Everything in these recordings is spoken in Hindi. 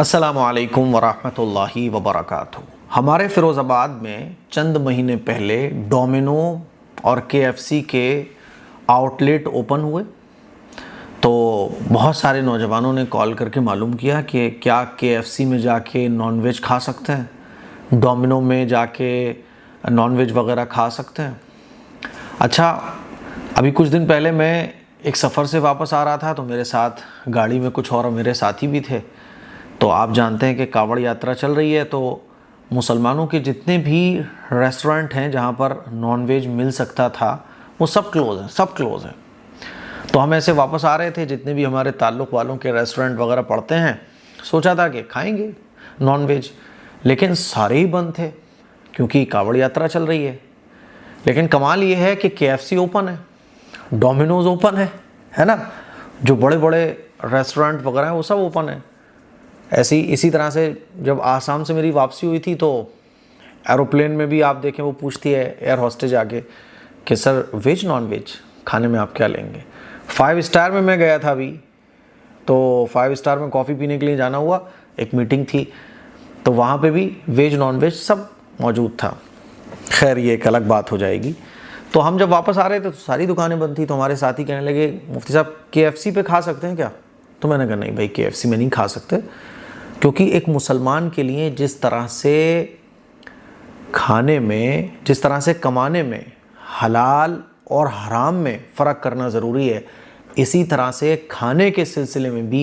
अस्सलामुअलैकुम वरहमतुल्लाहि वबरकातुहू। हमारे फ़िरोज़ाबाद में चंद महीने पहले डोमिनो और केएफसी के आउटलेट ओपन हुए, तो बहुत सारे नौजवानों ने कॉल करके मालूम किया कि क्या केएफसी में जाके नॉनवेज खा सकते हैं, डोमिनो में जाके नॉनवेज वगैरह खा सकते हैं। अच्छा, अभी कुछ दिन पहले मैं एक सफ़र से वापस आ रहा था, तो मेरे साथ गाड़ी में कुछ और मेरे साथी भी थे। तो आप जानते हैं कि कावड़ यात्रा चल रही है, तो मुसलमानों के जितने भी रेस्टोरेंट हैं जहाँ पर नॉनवेज मिल सकता था वो सब क्लोज़ हैं। तो हम ऐसे वापस आ रहे थे, जितने भी हमारे ताल्लुक़ वालों के रेस्टोरेंट वगैरह पड़ते हैं, सोचा था कि खाएंगे नॉनवेज, लेकिन सारे ही बंद थे क्योंकि कावड़ यात्रा चल रही है। लेकिन कमाल ये है कि केएफसी ओपन है, डोमिनोज़ ओपन है ना, जो बड़े बड़े रेस्टोरेंट वगैरह हैं वो सब ओपन है। इसी तरह से जब आसाम से मेरी वापसी हुई थी, तो एरोप्लेन में भी आप देखें वो पूछती है एयर होस्टेज आके कि सर वेज नॉन वेज खाने में आप क्या लेंगे। 5 स्टार में मैं गया था अभी, तो 5 स्टार में कॉफ़ी पीने के लिए जाना हुआ, एक मीटिंग थी, तो वहाँ पे भी वेज नॉन वेज सब मौजूद था। खैर ये एक अलग बात हो जाएगी। तो हम जब वापस आ रहे थे तो सारी दुकानें बंद थी, तो हमारे साथी कहने लगे मुफ्ती साहब केएफसी पे खा सकते हैं क्या। तो मैंने कहा नहीं भाई, केएफसी में नहीं खा सकते, क्योंकि एक मुसलमान के लिए जिस तरह से खाने में, जिस तरह से कमाने में हलाल और हराम में फ़र्क करना ज़रूरी है, इसी तरह से खाने के सिलसिले में भी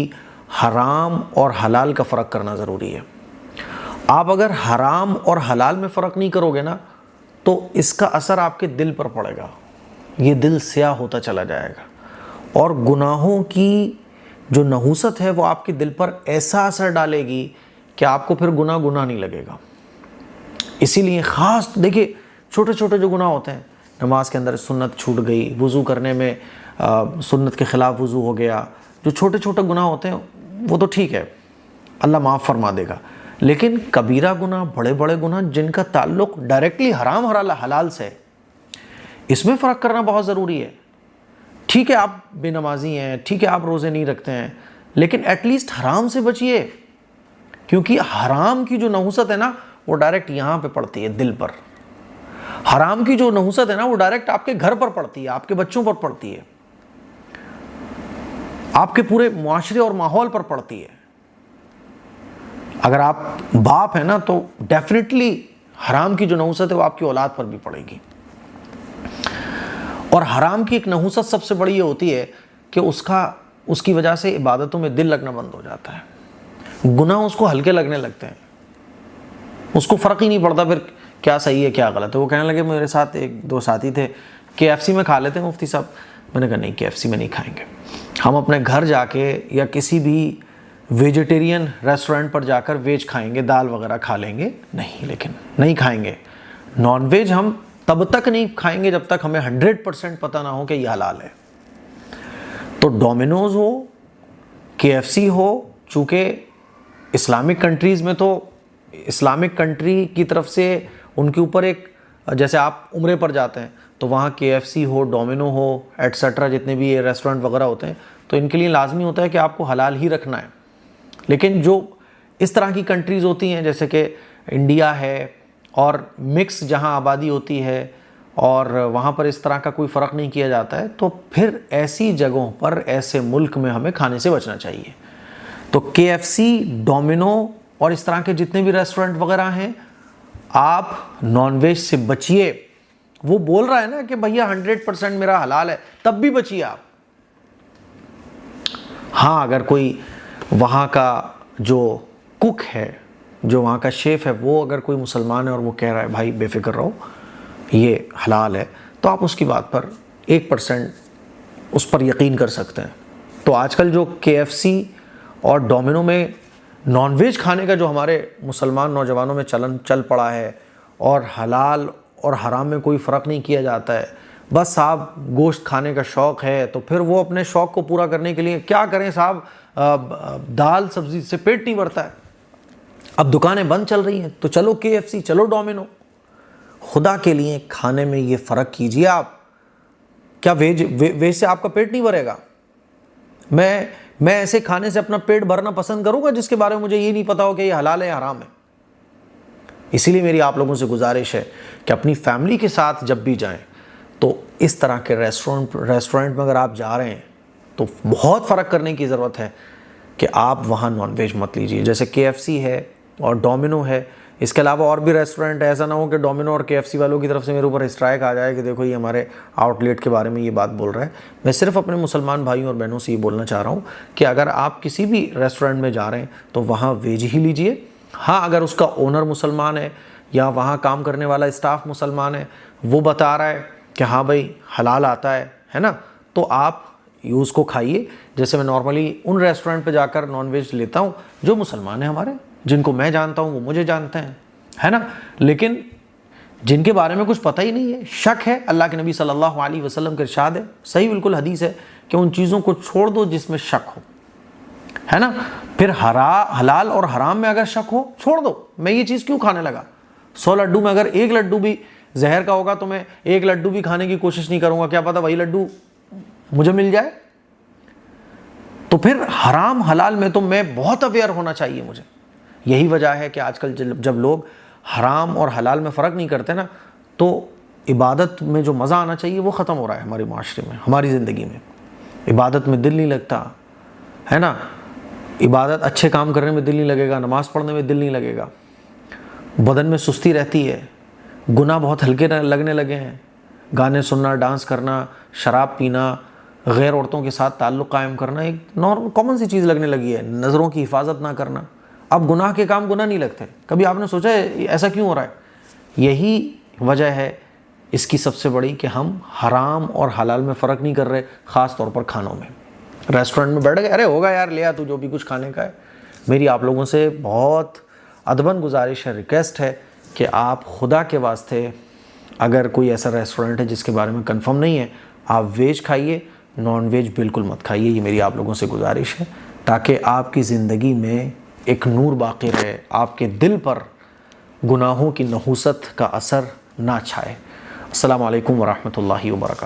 हराम और हलाल का फ़र्क करना ज़रूरी है। आप अगर हराम और हलाल में फ़र्क नहीं करोगे ना, तो इसका असर आपके दिल पर पड़ेगा, ये दिल स्याह होता चला जाएगा और गुनाहों की जो नहूसत है वो आपके दिल पर ऐसा असर डालेगी कि आपको फिर गुनाह नहीं लगेगा। इसीलिए ख़ास देखिए, छोटे छोटे जो गुनाह होते हैं, नमाज के अंदर सुन्नत छूट गई, वज़ू करने में सुन्नत के ख़िलाफ़ वज़ू हो गया, जो छोटे छोटे गुनाह होते हैं वो तो ठीक है, अल्लाह माफ़ फरमा देगा। लेकिन कबीरा गुनाह, बड़े बड़े गुनाह जिनका ताल्लुक़ डायरेक्टली हराम हलाल से है, इसमें फ़र्क करना बहुत ज़रूरी है। ठीक है आप बेनमाजी हैं, ठीक है आप रोज़े नहीं रखते हैं, लेकिन एटलीस्ट हराम से बचिए, क्योंकि हराम की जो नहुसत है ना वो डायरेक्ट यहाँ पे पड़ती है, दिल पर। हराम की जो नहुसत है ना वो डायरेक्ट आपके घर पर पड़ती है, आपके बच्चों पर पड़ती है, आपके पूरे मुआशरे और माहौल पर पड़ती है। अगर आप बाप हैं ना, तो डेफिनेटली हराम की जो नहुसत है वो आपकी औलाद पर भी पड़ेगी। और हराम की एक नहुसत सबसे बड़ी ये होती है कि उसकी वजह से इबादतों में दिल लगना बंद हो जाता है, गुनाह उसको हल्के लगने लगते हैं, उसको फ़र्क ही नहीं पड़ता फिर क्या सही है क्या गलत है। वो कहने लगे, मेरे साथ 1-2 साथी थे, केएफसी में खा लेते हैं मुफ्ती साहब। मैंने कहा नहीं, केएफसी में नहीं खाएंगे, हम अपने घर जाके या किसी भी वेजिटेरियन रेस्टोरेंट पर जाकर वेज खाएंगे, दाल वगैरह खा लेंगे। नहीं, लेकिन नहीं खाएंगे नॉन वेज, हम तब तक नहीं खाएंगे जब तक हमें 100% पता ना हो कि यह हलाल है। तो डोमिनोज़ हो, केएफसी हो, चूँकि इस्लामिक कंट्रीज़ में, तो इस्लामिक कंट्री की तरफ से उनके ऊपर एक, जैसे आप उम्रे पर जाते हैं तो वहाँ केएफसी हो, डोमिनो हो, एटसेट्रा जितने भी ये रेस्टोरेंट वगैरह होते हैं, तो इनके लिए लाजमी होता है कि आपको हलाल ही रखना है। लेकिन जो इस तरह की कंट्रीज़ होती हैं जैसे कि इंडिया है, और मिक्स जहां आबादी होती है और वहां पर इस तरह का कोई फ़र्क नहीं किया जाता है, तो फिर ऐसी जगहों पर, ऐसे मुल्क में हमें खाने से बचना चाहिए। तो केएफसी, डोमिनो और इस तरह के जितने भी रेस्टोरेंट वगैरह हैं, आप नॉनवेज से बचिए। वो बोल रहा है ना कि भैया 100% मेरा हलाल है, तब भी बचिए आप। हाँ, अगर कोई वहाँ का जो कुक है, जो वहाँ का शेफ़ है, वो अगर कोई मुसलमान है और वो कह रहा है भाई बेफिक्र रहो ये हलाल है, तो आप उसकी बात पर 1% उस पर यकीन कर सकते हैं। तो आजकल जो केएफसी और डोमिनो में नॉनवेज खाने का जो हमारे मुसलमान नौजवानों में चलन चल पड़ा है, और हलाल और हराम में कोई फ़र्क नहीं किया जाता है, बस साहब गोश्त खाने का शौक़ है, तो फिर वो अपने शौक़ को पूरा करने के लिए क्या करें साहब, दाल सब्ज़ी से पेट नहीं भरता है। अब दुकानें बंद चल रही हैं, तो चलो केएफसी, चलो डोमिनो। खुदा के लिए खाने में ये फ़र्क कीजिए आप। क्या वेज से आपका पेट नहीं भरेगा। मैं मैं ऐसे खाने से अपना पेट भरना पसंद करूंगा जिसके बारे में मुझे ये नहीं पता हो कि ये हलाल है हराम है। इसीलिए मेरी आप लोगों से गुजारिश है कि अपनी फैमिली के साथ जब भी जाएं तो इस तरह के रेस्टोरेंट में अगर आप जा रहे हैं तो बहुत फ़र्क करने की ज़रूरत है कि आप वहाँ नॉनवेज मत लीजिए। जैसे KFC है और डोमिनो है, इसके अलावा और भी रेस्टोरेंट है। ऐसा ना हो कि डोमिनो और KFC वालों की तरफ से मेरे ऊपर स्ट्राइक आ जाए कि देखो ये हमारे आउटलेट के बारे में ये बात बोल रहा है। मैं सिर्फ अपने मुसलमान भाइयों और बहनों से ये बोलना चाह रहा हूँ कि अगर आप किसी भी रेस्टोरेंट में जा रहे हैं तो वहाँ वेज ही लीजिए। हाँ, अगर उसका ओनर मुसलमान है या वहाँ काम करने वाला स्टाफ मुसलमान है, वो बता रहा है कि हाँ भाई हलाल आता है ना, तो आप यूज़ को खाइए। जैसे मैं नॉर्मली उन रेस्टोरेंट पे जाकर नॉनवेज लेता हूँ जो मुसलमान हैं हमारे, जिनको मैं जानता हूँ वो मुझे जानते हैं, है ना। लेकिन जिनके बारे में कुछ पता ही नहीं है, शक है, अल्लाह के नबी सल्लल्लाहु अलैहि वसल्लम का इरशाद है, सही बिल्कुल हदीस है कि उन चीज़ों को छोड़ दो जिसमें शक हो, है ना। फिर हलाल और हराम में अगर शक हो छोड़ दो। मैं ये चीज़ क्यों खाने लगा? 100 लड्डू में अगर एक लड्डू भी जहर का होगा तो मैं एक लड्डू भी खाने की कोशिश नहीं करूँगा, क्या पता वही लड्डू मुझे मिल जाए। तो फिर हराम हलाल में तो मैं बहुत अवेयर होना चाहिए मुझे। यही वजह है कि आजकल जब लोग हराम और हलाल में फ़र्क नहीं करते ना, तो इबादत में जो मज़ा आना चाहिए वो ख़त्म हो रहा है हमारे माशरे में, हमारी ज़िंदगी में। इबादत में दिल नहीं लगता, है ना। इबादत अच्छे काम करने में दिल नहीं लगेगा, नमाज़ पढ़ने में दिल नहीं लगेगा, बदन में सुस्ती रहती है, गुनाह बहुत हल्के लगने लगे हैं। गाने सुनना, डांस करना, शराब पीना, गैर औरतों के साथ ताल्लुक़ कायम करना एक नॉर्मल कॉमन सी चीज़ लगने लगी है। नज़रों की हिफाजत ना करना, अब गुनाह के काम गुनाह नहीं लगते। कभी आपने सोचा है ऐसा क्यों हो रहा है? यही वजह है इसकी सबसे बड़ी कि हम हराम और हलाल में फ़र्क नहीं कर रहे, ख़ास तौर पर खानों में। रेस्टोरेंट में बैठ गए, अरे होगा यार, ले आ तू जो भी कुछ खाने का है। मेरी आप लोगों से बहुत अदबन गुजारिश है, रिक्वेस्ट है कि आप खुदा के वास्ते अगर कोई ऐसा रेस्टोरेंट है जिसके बारे में कंफर्म नहीं है, आप वेज खाइए, नॉन वेज बिल्कुल मत खाइए। ये मेरी आप लोगों से गुजारिश है ताकि आपकी ज़िंदगी में एक नूर बाक़ी रहे, आपके दिल पर गुनाहों की नहूसत का असर ना छाए। अस्सलामु अलैकुम वरहमतुल्लाहि वबरकातुहू।